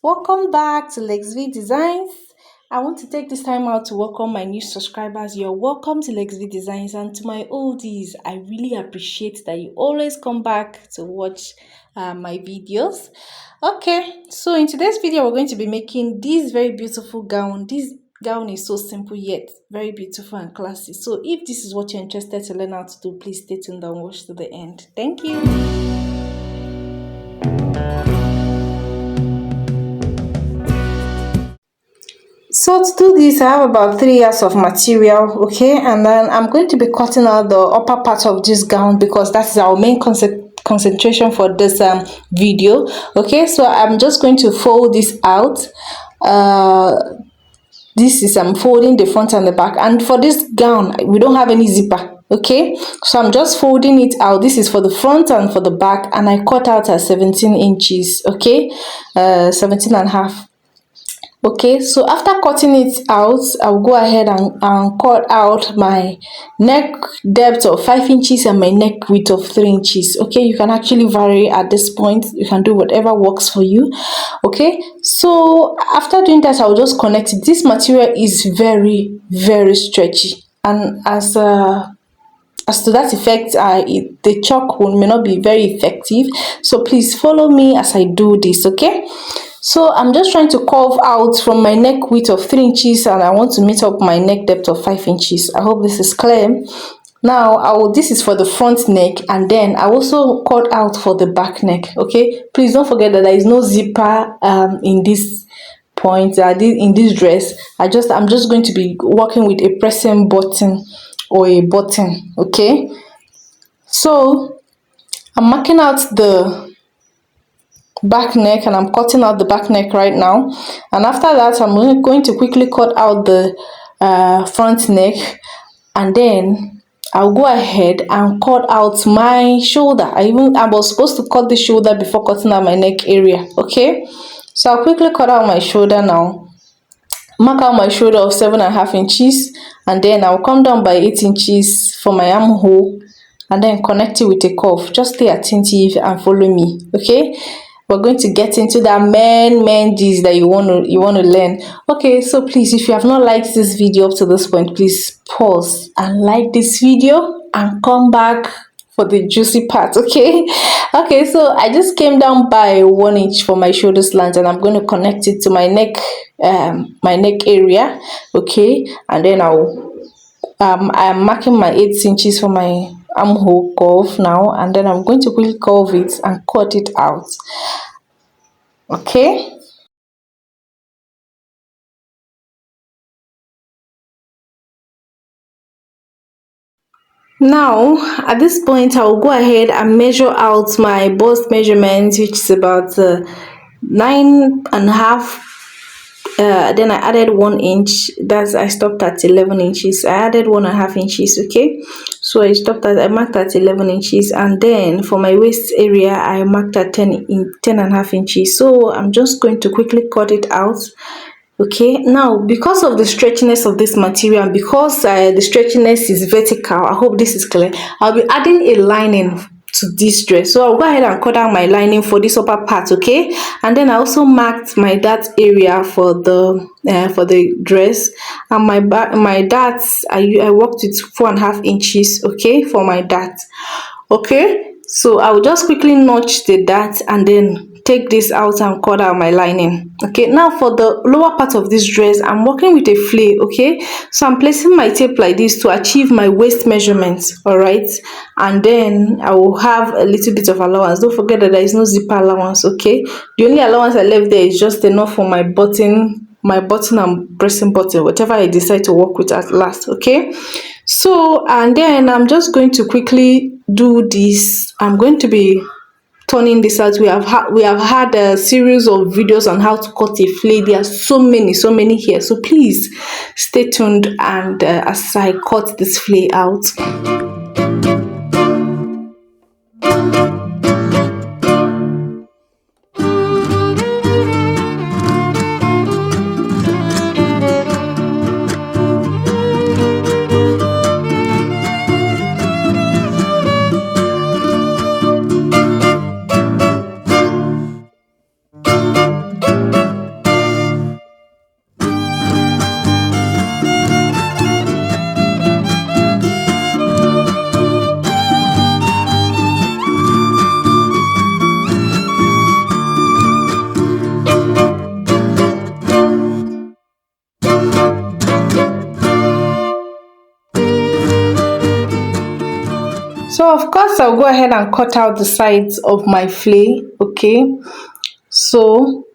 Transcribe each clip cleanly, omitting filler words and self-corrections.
Welcome back to LexV Designs. I want to take this time out to welcome my new subscribers. You're welcome to LexV Designs, and to my oldies, I really appreciate that you always come back to watch my videos. Okay, so in today's video, we're going to be making this very beautiful gown. This gown is so simple yet very beautiful and classy. So if this is what you're interested to learn how to do, please stay tuned and watch to the end. Thank you. So to do this, I have about 3 yards of material, okay, and then I'm going to be cutting out the upper part of this gown because that is our main concentration for this video. Okay, so I'm just going to fold this out. This is I'm folding the front and the back, and for this gown we don't have any zipper. Okay, so I'm just folding it out. This is for the front and for the back, and I cut out at 17 inches. Okay, 17 and a half. Okay, so after cutting it out, I'll go ahead and cut out my neck depth of 5 inches and my neck width of 3 inches. Okay, you can actually vary at this point. You can do whatever works for you. Okay, so after doing that, I'll just connect it. This material is very stretchy, and as to that effect, the chalk may not be very effective, so please follow me as I do this. Okay, so I'm just trying to curve out from my neck width of 3 inches, and I want to meet up my neck depth of 5 inches. I hope this is clear. Now this is for the front neck, and then I also cut out for the back neck. Okay, please don't forget that there is no zipper in this point, in this dress. I'm just going to be working with a pressing button or a button. Okay, so I'm marking out the back neck, and I'm cutting out the back neck right now, and after that I'm going to quickly cut out the front neck, and then I'll go ahead and cut out my shoulder. I was supposed to cut the shoulder before cutting out my neck area. Okay, so I'll quickly cut out my shoulder now. Mark out my shoulder of 7.5 inches, and then I'll come down by 8 inches for my armhole, and then connect it with a curve. Just stay attentive and follow me. Okay, we're going to get into that main gist that you want to learn. Okay, so please, if you have not liked this video up to this point, please pause and like this video and come back for the juicy part. Okay, so I just came down by 1 inch for my shoulder slant, and I'm going to connect it to my neck area. Okay, and then I'm marking my 8 inches for my armhole curve now, and then I'm going to quickly curve it and cut it out. Okay, now at this point I'll go ahead and measure out my bust measurement, which is about 9.5. Then I added 1 inch. I stopped at 11 inches. I added 1.5 inches. Okay, so I marked at 11 inches, and then for my waist area I marked at 10.5 inches. So I'm just going to quickly cut it out. Okay, now because of the stretchiness of this material, and because the stretchiness is vertical, I hope this is clear, I'll be adding a lining to this dress. So I'll go ahead and cut out my lining for this upper part. Okay, and then I also marked my dart area for the dress, and my darts I worked with 4.5 inches. Okay, for my dart. Okay, so I will just quickly notch the dart and then take this out and cut out my lining. Okay, now for the lower part of this dress, I'm working with a flail. Okay, so I'm placing my tape like this to achieve my waist measurements. All right, and then I will have a little bit of allowance. Don't forget that there is no zipper allowance. Okay, the only allowance I left there is just enough for my button and pressing button, whatever I decide to work with at last. Okay, so and then I'm just going to quickly do this. I'm going to be turning this out. We have had a series of videos on how to cut a flail. There are so many here, so please stay tuned and as I cut this flail out. So of course I'll go ahead and cut out the sides of my fillet, okay? So,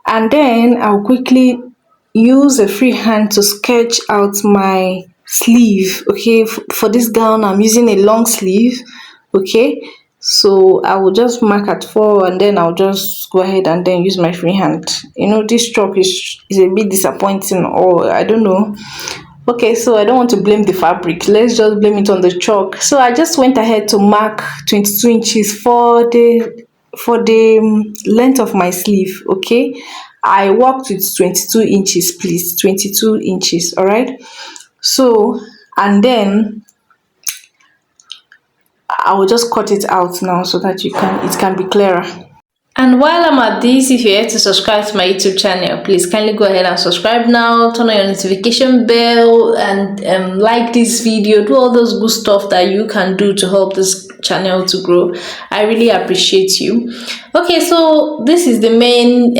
and then I'll quickly use a free hand to sketch out my sleeve, okay? For this gown I'm using a long sleeve, okay? So I will just mark at 4 and then I'll just go ahead and then use my free hand. You know, this stroke is a bit disappointing, or I don't know. Okay, so I don't want to blame the fabric. Let's just blame it on the chalk. So I just went ahead to mark 22 inches for the length of my sleeve, okay? I worked with 22 inches, please. 22 inches, all right? So, and then I will just cut it out now so that it can be clearer. And while I'm at this, if you're yet to subscribe to my YouTube channel, please kindly go ahead and subscribe now, turn on your notification bell, and like this video, do all those good stuff that you can do to help this channel to grow. I really appreciate you. Okay, so this is the main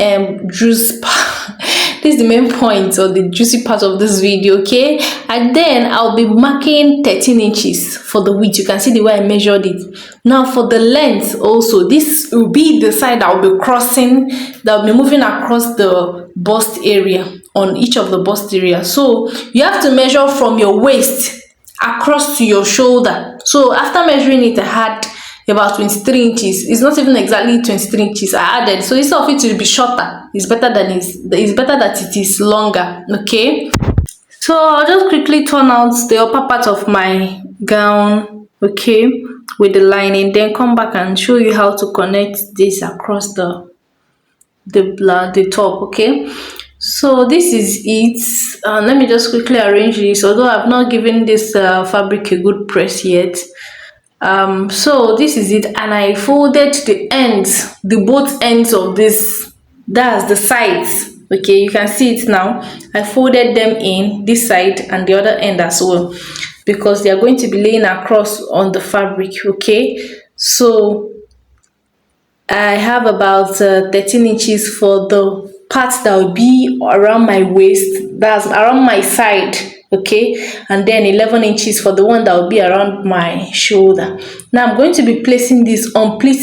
juice part. This is the main point or the juicy part of this video, okay? And then I'll be marking 13 inches for the width. You can see the way I measured it. Now for the length also, this will be the side I'll be crossing, that will be moving across the bust area, on each of the bust area. So you have to measure from your waist across to your shoulder. So after measuring it, I had about 23 inches. It's not even exactly 23 inches I added, so instead of it to be shorter, it's better that it is longer, okay? So I'll just quickly turn out the upper part of my gown, okay, with the lining, then come back and show you how to connect this across the top, okay? So this is it. Let me just quickly arrange this, although I've not given this fabric a good press yet. So this is it, and I folded both ends of this, that's the sides, okay? You can see it now. I folded them in this side and the other end as well, because they are going to be laying across on the fabric, okay? So I have about 13 inches for the part that will be around my waist, that's around my side, okay, and then 11 inches for the one that will be around my shoulder. Now I'm going to be placing this on pleat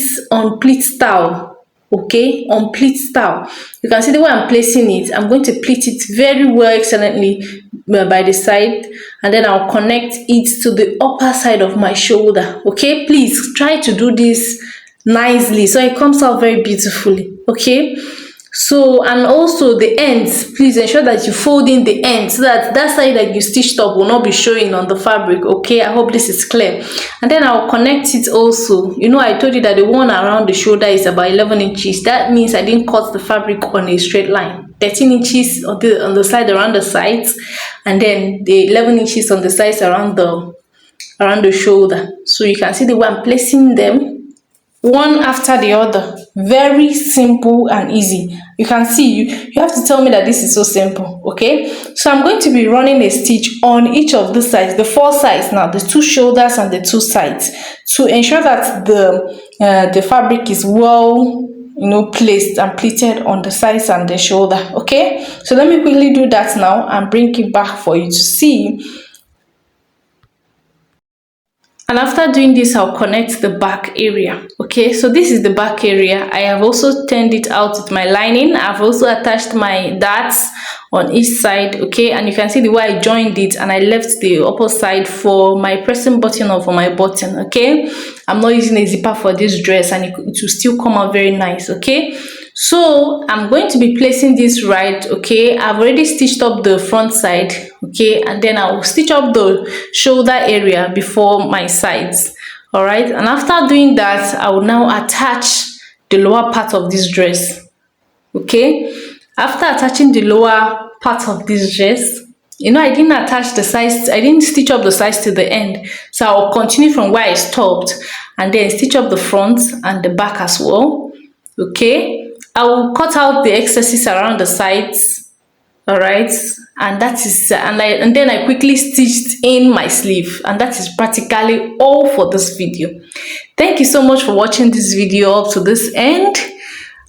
style, okay, on pleat style. You can see the way I'm placing it. I'm going to pleat it very well, excellently, by the side, and then I'll connect it to the upper side of my shoulder, okay? Please try to do this nicely so it comes out very beautifully, okay? So, and also the ends, please ensure that you fold in the ends so that that side that you stitched up will not be showing on the fabric, okay? I hope this is clear. And then I'll connect it also. You know, I told you that the one around the shoulder is about 11 inches. That means I didn't cut the fabric on a straight line. 13 inches on the side around the sides, and then the 11 inches on the sides around the shoulder. So you can see the way I'm placing them one after the other. Very simple and easy. You can see, you have to tell me that this is so simple, okay? So I'm going to be running a stitch on each of the sides, the 4 sides now, the 2 shoulders and the 2 sides, to ensure that the fabric is well, you know, placed and pleated on the sides and the shoulder, okay? So let me quickly do that now and bring it back for you to see. And after doing this, I'll connect the back area, okay? So this is the back area. I have also turned it out with my lining. I've also attached my darts on each side, okay? And you can see the way I joined it, and I left the upper side for my pressing button or for my button, okay? I'm not using a zipper for this dress, and it will still come out very nice, okay? So I'm going to be placing this right, okay? I've already stitched up the front side, okay, and then I will stitch up the shoulder area before my sides, all right? And after doing that, I will now attach the lower part of this dress, okay? After attaching the lower part of this dress, you know, I didn't attach the sides, I didn't stitch up the sides to the end, so I'll continue from where I stopped and then stitch up the front and the back as well, okay? I will cut out the excesses around the sides, all right, and that is and then I quickly stitched in my sleeve, and that is practically all for this video. Thank you so much for watching this video up to this end.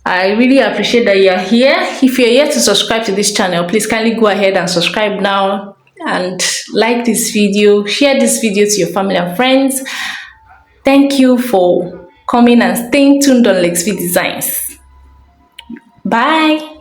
I really appreciate that you are here. If you're yet to subscribe to this channel, please kindly go ahead and subscribe now, and like this video, share this video to your family and friends. Thank you for coming and staying tuned on Lexvi Designs. Bye.